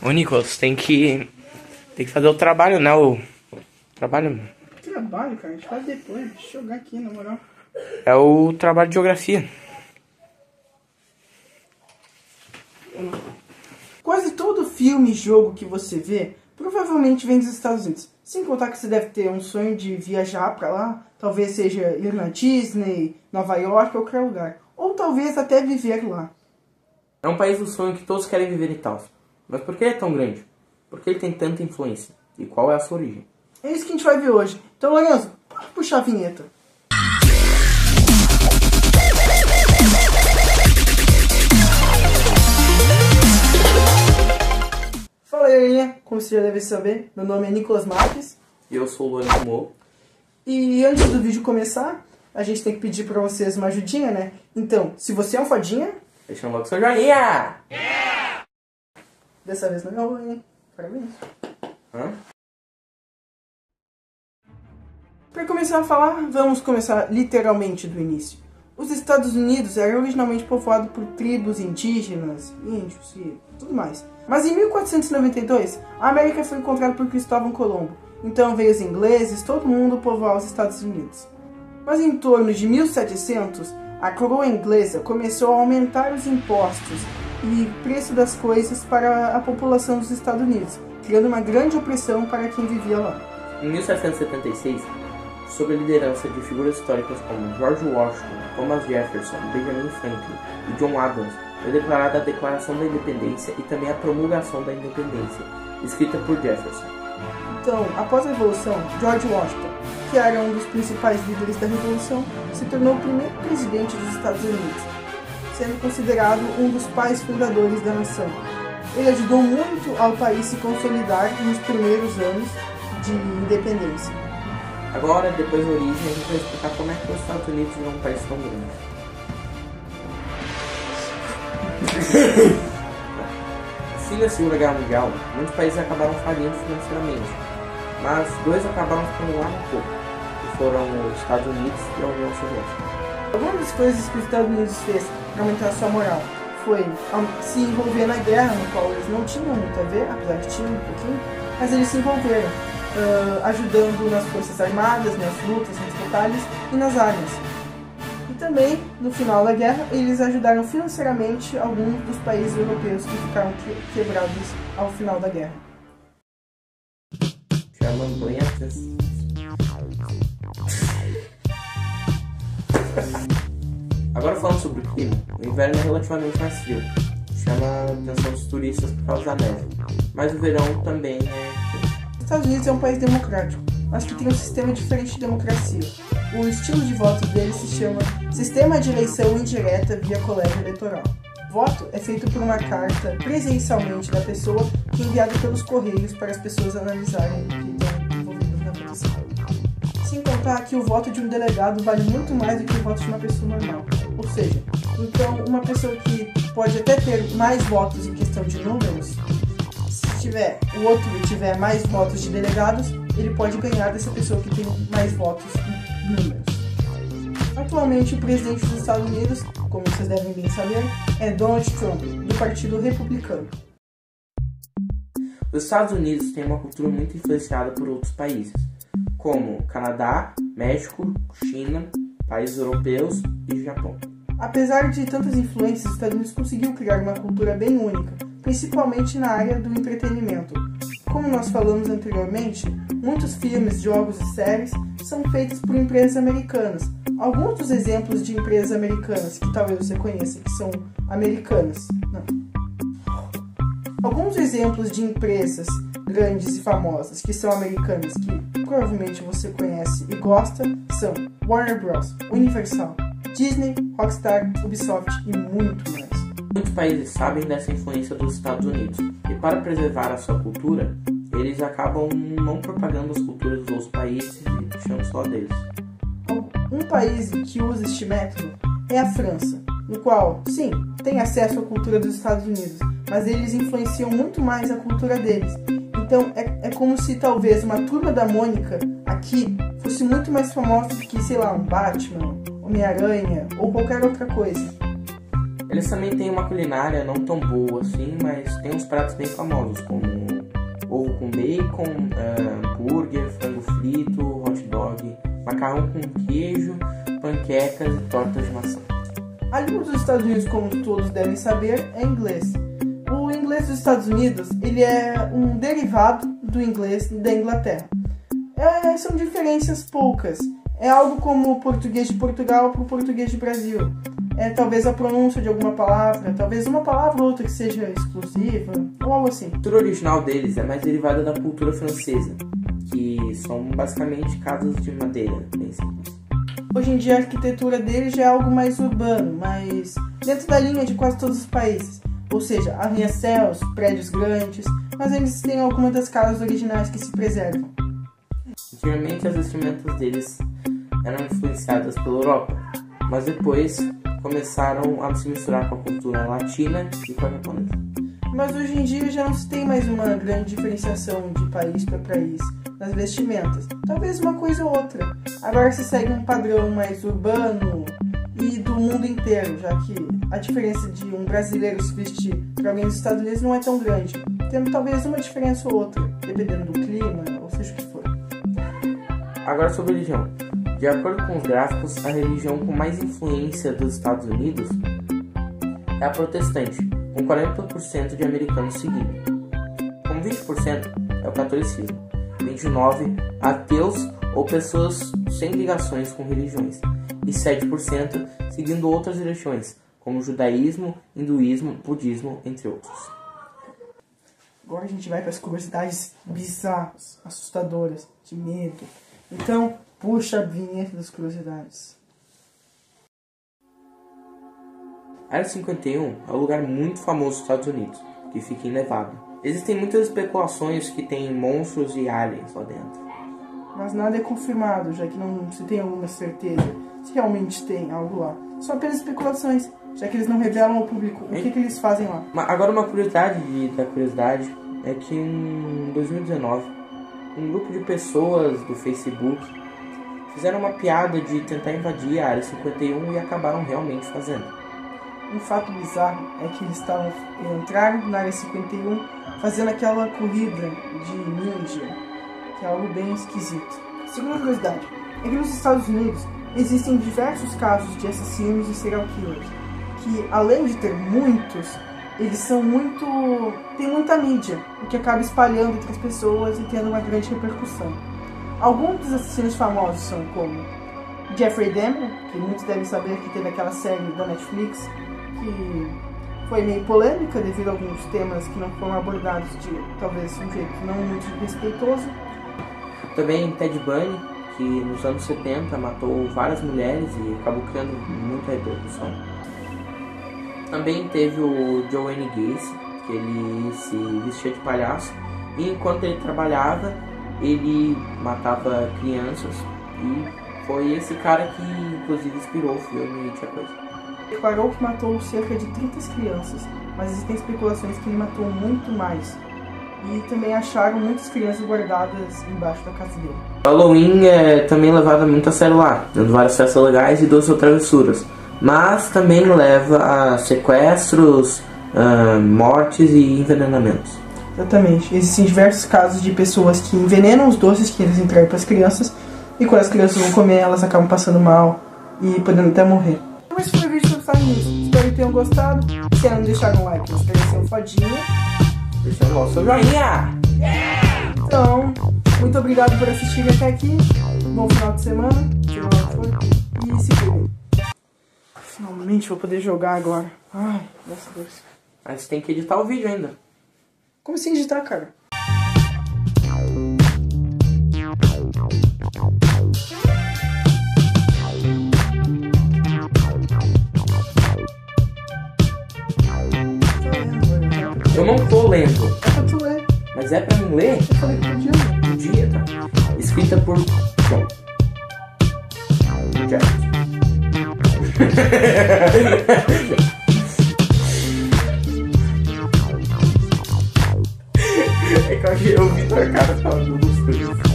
Ô, Nicolas, tem que fazer o trabalho, né? O trabalho Trabalho, cara, a gente faz depois. Deixa eu jogar aqui, na moral. é o trabalho de geografia. Quase todo filme e jogo que você vê provavelmente vem dos Estados Unidos. Sem contar que você deve ter um sonho de viajar pra lá. Talvez seja ir na Disney, Nova York ou qualquer lugar. Ou talvez até viver lá. É um país do sonho que todos querem viver e tal. Mas por que ele é tão grande? Por que ele tem tanta influência? E qual é a sua origem? É isso que a gente vai ver hoje. Então, Lorenzo, pode puxar a vinheta. Fala aí, galerinha. Como você já deve saber, meu nome é Nicolas Marques. E eu sou o Lourenço Mo. E antes do vídeo começar, a gente tem que pedir pra vocês uma ajudinha, né? Então, se você é um fadinha... Deixa logo seu joinha! Dessa vez não ganhou, hein? Parabéns. Para começar a falar, vamos começar literalmente do início. Os Estados Unidos eram originalmente povoados por tribos indígenas, índios e tudo mais. Mas em 1492, a América foi encontrada por Cristóvão Colombo. Então veio os ingleses, todo mundo povoar os Estados Unidos. Mas em torno de 1700, a coroa inglesa começou a aumentar os impostos e preço das coisas para a população dos Estados Unidos, criando uma grande opressão para quem vivia lá. Em 1776, sob a liderança de figuras históricas como George Washington, Thomas Jefferson, Benjamin Franklin e John Adams, foi declarada a Declaração da Independência e também a Promulgação da Independência, escrita por Jefferson. Então, após a Revolução, George Washington, que era um dos principais líderes da Revolução, se tornou o primeiro presidente dos Estados Unidos, sendo considerado um dos pais fundadores da nação. Ele ajudou muito ao país se consolidar nos primeiros anos de independência. Agora, depois da origem, a gente vai explicar como é que os Estados Unidos virou um país tão grande. Fim da Segunda Guerra Mundial, muitos países acabaram falindo financeiramente, mas dois acabaram ficando lá no topo, que foram os Estados Unidos e a União Soviética. Algumas das coisas que os Estados Unidos fez para aumentar sua moral foi se envolver na guerra, no qual eles não tinham muito a ver, apesar de tinham um pouquinho, mas eles se envolveram, ajudando nas forças armadas, nas lutas, nas batalhas e nas armas. E também, no final da guerra, eles ajudaram financeiramente alguns dos países europeus que ficaram quebrados ao final da guerra. Agora falando sobre o clima, o inverno é relativamente mais frio, chama a atenção dos turistas por causa da neve, mas o verão também é frio. Os Estados Unidos é um país democrático, mas que tem um sistema diferente de democracia. O estilo de voto dele se chama Sistema de Eleição Indireta via Colégio Eleitoral. Voto é feito por uma carta presencialmente da pessoa que é enviada pelos correios para as pessoas analisarem o que estão envolvidos na votação. Sem contar que o voto de um delegado vale muito mais do que o voto de uma pessoa normal. Ou seja, então uma pessoa que pode até ter mais votos em questão de números, se o outro tiver mais votos de delegados, ele pode ganhar dessa pessoa que tem mais votos em números. Atualmente, o presidente dos Estados Unidos, como vocês devem bem saber, é Donald Trump, do Partido Republicano. Os Estados Unidos têm uma cultura muito influenciada por outros países, como Canadá, México, China, países europeus e Japão. Apesar de tantas influências, os Estados Unidos conseguiu criar uma cultura bem única, principalmente na área do entretenimento. Como nós falamos anteriormente, muitos filmes, jogos e séries são feitos por empresas americanas. Alguns dos exemplos de empresas americanas que talvez você conheça, que são americanas. Não. Alguns exemplos de empresas grandes e famosas que são americanas, que provavelmente você conhece e gosta, são Warner Bros., Universal, Disney, Rockstar, Ubisoft e muito mais. Muitos países sabem dessa influência dos Estados Unidos e para preservar a sua cultura, eles acabam não propagando as culturas dos outros países e deixando só deles. Um país que usa este método é a França, no qual, sim, tem acesso à cultura dos Estados Unidos, mas eles influenciam muito mais a cultura deles. Então é como se talvez uma Turma da Mônica aqui fosse muito mais famosa do que, sei lá, um Batman, Homem-Aranha ou qualquer outra coisa. Eles também têm uma culinária não tão boa assim, mas tem uns pratos bem famosos, como ovo com bacon, hambúrguer, frango frito, hot dog, macarrão com queijo, panquecas e tortas de maçã. A língua dos Estados Unidos, como todos devem saber, é inglês. O inglês dos Estados Unidos ele é um derivado do inglês da Inglaterra. São diferenças poucas. É algo como o português de Portugal para o português de Brasil. Talvez a pronúncia de alguma palavra, talvez uma palavra ou outra que seja exclusiva, ou algo assim. A cultura original deles é mais derivada da cultura francesa, que são basicamente casas de madeira, bem simples. Hoje em dia a arquitetura deles já é algo mais urbano, mas dentro da linha de quase todos os países. Ou seja, arranha-céus, prédios grandes, mas eles têm algumas das casas originais que se preservam. Antigamente as vestimentas deles eram influenciadas pela Europa, mas depois começaram a se misturar com a cultura latina e com a japonesa. Mas hoje em dia já não se tem mais uma grande diferenciação de país para país nas vestimentas. Talvez uma coisa ou outra. Agora se segue um padrão mais urbano e do mundo inteiro, já que a diferença de um brasileiro se vestir para alguém dos Estados Unidos não é tão grande, tendo talvez uma diferença ou outra, dependendo do clima, ou seja o que for. Agora sobre religião. De acordo com os gráficos, a religião com mais influência dos Estados Unidos é a protestante, com 40% de americanos seguindo. Com 20% é o catolicismo, 29% ateus ou pessoas sem ligações com religiões, e 7% seguindo outras religiões, como judaísmo, hinduísmo, budismo, entre outros. Agora a gente vai para as curiosidades bizarras, assustadoras, de medo. Então, puxa a vinheta das curiosidades. A Área 51 é um lugar muito famoso dos Estados Unidos, que fica em Nevada. Existem muitas especulações que tem monstros e aliens lá dentro. Mas nada é confirmado, já que não se tem alguma certeza se realmente tem algo lá. São apenas especulações, já que eles não revelam ao público o que eles fazem lá. Agora uma curiosidade da curiosidade é que em 2019, um grupo de pessoas do Facebook fizeram uma piada de tentar invadir a Área 51 e acabaram realmente fazendo. Um fato bizarro é que eles entraram na Área 51 fazendo aquela corrida de ninja, que é algo bem esquisito. Segunda curiosidade é que nos Estados Unidos existem diversos casos de assassinos e serial killers, que além de ter muitos, eles têm muita mídia, o que acaba espalhando entre as pessoas e tendo uma grande repercussão. Alguns dos assassinos famosos são como Jeffrey Dahmer, que muitos devem saber que teve aquela série da Netflix, que foi meio polêmica devido a alguns temas que não foram abordados de talvez um jeito não muito respeitoso. Também Ted Bundy, que nos anos 70 matou várias mulheres e acabou criando muita repercussão. Também teve o Joanne Gacy, que ele se vestia de palhaço e enquanto ele trabalhava, ele matava crianças e foi esse cara que inclusive inspirou o filme Tia Coisa. Declarou que matou cerca de 30 crianças, mas existem especulações que ele matou muito mais. E também acharam muitas crianças guardadas embaixo da casa dele. O Halloween é também levado muito a sério lá, dando várias festas legais e doces ou travessuras. Mas também leva a sequestros, mortes e envenenamentos. Exatamente. Existem diversos casos de pessoas que envenenam os doces que eles entregam para as crianças e quando as crianças vão comer, elas acabam passando mal e podendo até morrer. Esse foi o vídeo sobre Estados Unidos. Espero que tenham gostado. Se ainda não deixaram um like, não esqueçam um fodinha. Deixa o nosso joinha! Então, muito obrigado por assistir até aqui. Bom final de semana. E se cuidem. Finalmente vou poder jogar agora. Ai, graças a Deus. Mas tem que editar o vídeo ainda. Como assim editar, cara? Eu não tô lendo. É pra tu ler. Mas é pra mim ler? Eu falei que podia ler. Podia, tá? Escrita por John. Jack. É que eu vi tua cara falando dos coisas.